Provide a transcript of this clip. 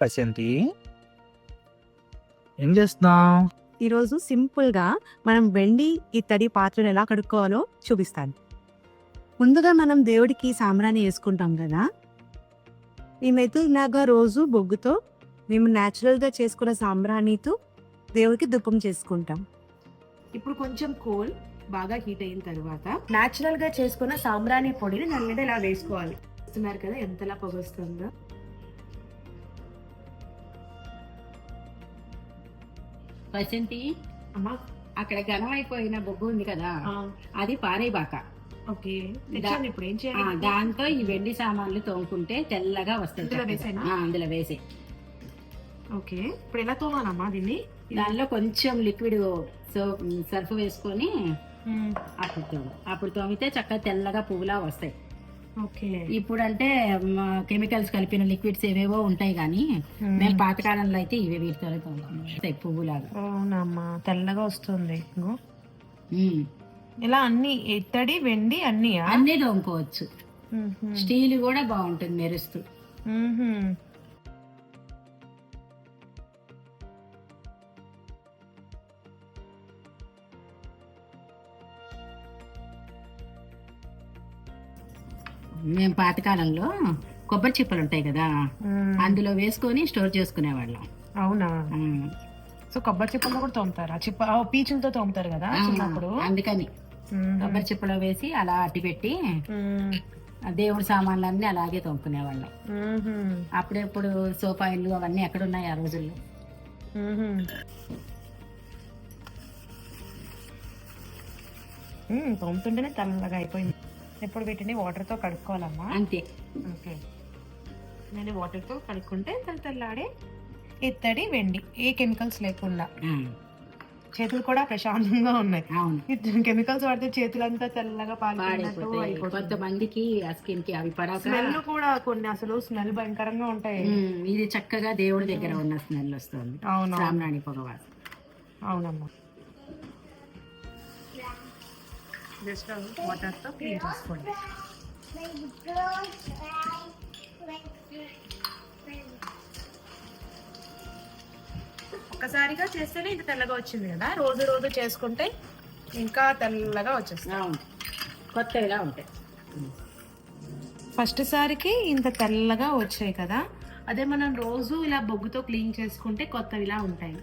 ప్రశాంతి, ఏం చేస్తున్నావు? ఈరోజు సింపుల్గా మనం వెండి ఇత్తడి పాత్రలు ఎలా కడుక్కోవాలో చూపిస్తాను. ముందుగా మనం దేవుడికి సాంబ్రాణి వేసుకుంటాం కదా. మేమైతే ఇలాగా రోజు బొగ్గుతో మేము న్యాచురల్గా చేసుకున్న సాంబ్రాణితో దేవుడికి ధూపం చేసుకుంటాం. ఇప్పుడు కొంచెం కోల్ బాగా హీట్ అయిన తర్వాత న్యాచురల్గా చేసుకున్న సాంబ్రాణి పొడిని దాని మీద ఇలా వేసుకోవాలి. చూస్తున్నారు కదా ఎంతలా పొగొస్తుందో. వసంతి, అమ్మా అక్కడ ఘనం అయిపోయిన బొగ్గు ఉంది కదా, అది పారేయబాక. ఓకే, తెచ్చాను. ఇప్పుడు ఏం చేయాలి? దాంతో ఈ వెండి సామాన్లు తోముకుంటే తెల్లగా వస్తాయి. ఇందులో వేసేనా? అందులో వేసే. ఓకే, ఇప్పుడు ఎలా తోమాలమ్మా దీన్ని? దానిలో కొంచెం లిక్విడ్ సర్ఫ్ వేసుకొని అప్పుడు తోమితే చక్కగా తెల్లగా పువ్వులా వస్తాయి. ఓకే, ఇప్పుడు అంటే కెమికల్స్ కలిపిన లిక్విడ్స్ ఏవేవో ఉంటాయి, కానీ మేము పాతకాలంలో అయితే ఇవే వీటితోనే తోముకుంటాయి పువ్వులాగా. అవునమ్మా, తెల్లగా వస్తుంది. ఇలా అన్ని ఇత్తడి వెండి అన్నీ తోముకోవచ్చు. స్టీల్ కూడా బాగుంటుంది మెరుస్తూ. మేము పాతకాలంలో కొబ్బరి చిప్పలు ఉంటాయి కదా, అందులో వేసుకొని స్టోర్ చేసుకునేవాళ్ళం. అవునా? సో కొబ్బరి చిప్పలో కూడా తోముతారా? పీచులతో తోముతారు కదా చిన్నప్పుడు, అందుకని కొబ్బరి చిప్పలో వేసి అలా అట్టి పెట్టి దేవుడి సామాన్లన్నీ అలాగే తోముకునేవాళ్ళం. అప్పుడెప్పుడు సోఫా ఇల్లు అవన్నీ ఎక్కడున్నాయి ఆ రోజుల్లో. తోముతుంటేనే తెల్లగా అయిపోయింది. ఇప్పుడు వీటిని వాటర్తో కడుక్కోవాలమ్మా? అంతే. ఓకే, నేను వాటర్తో కడుక్కుంటే తెల్లాడే ఇత్తడి వెండి, ఏ కెమికల్స్ లేకుండా. చేతులు కూడా ప్రశాంతంగా ఉన్నాయి. అవును, కెమికల్స్ వాడితే చేతులంతా తెల్లగా పాడైపోతాయి. కొంతమందికి ఆ స్కిన్ కి అవి పడక స్మెల్ కూడా కొన్ని అసలు స్మెల్ భయంకరంగా ఉంటాయి. ఇది చక్కగా దేవుడి దగ్గర ఉన్న స్మెల్ వస్తుంది. అవును, సామ్రాణి పొగవాసన. అవునమ్మా. జస్ట్ వాటర్తో క్లీన్ చేసుకోండి. ఒక్కసారిగా చేస్తేనే ఇంత తెల్లగా వచ్చింది కదా, రోజు రోజు చేసుకుంటే ఇంకా తెల్లగా వచ్చేస్తుంది. అవును, కొత్తగా ఉంటాయి. ఫస్ట్ సారికి ఇంత తెల్లగా వచ్చాయి కదా, అదే మనం రోజు ఇలా బొగ్గుతో క్లీన్ చేసుకుంటే కొత్తవిలా ఉంటాయి.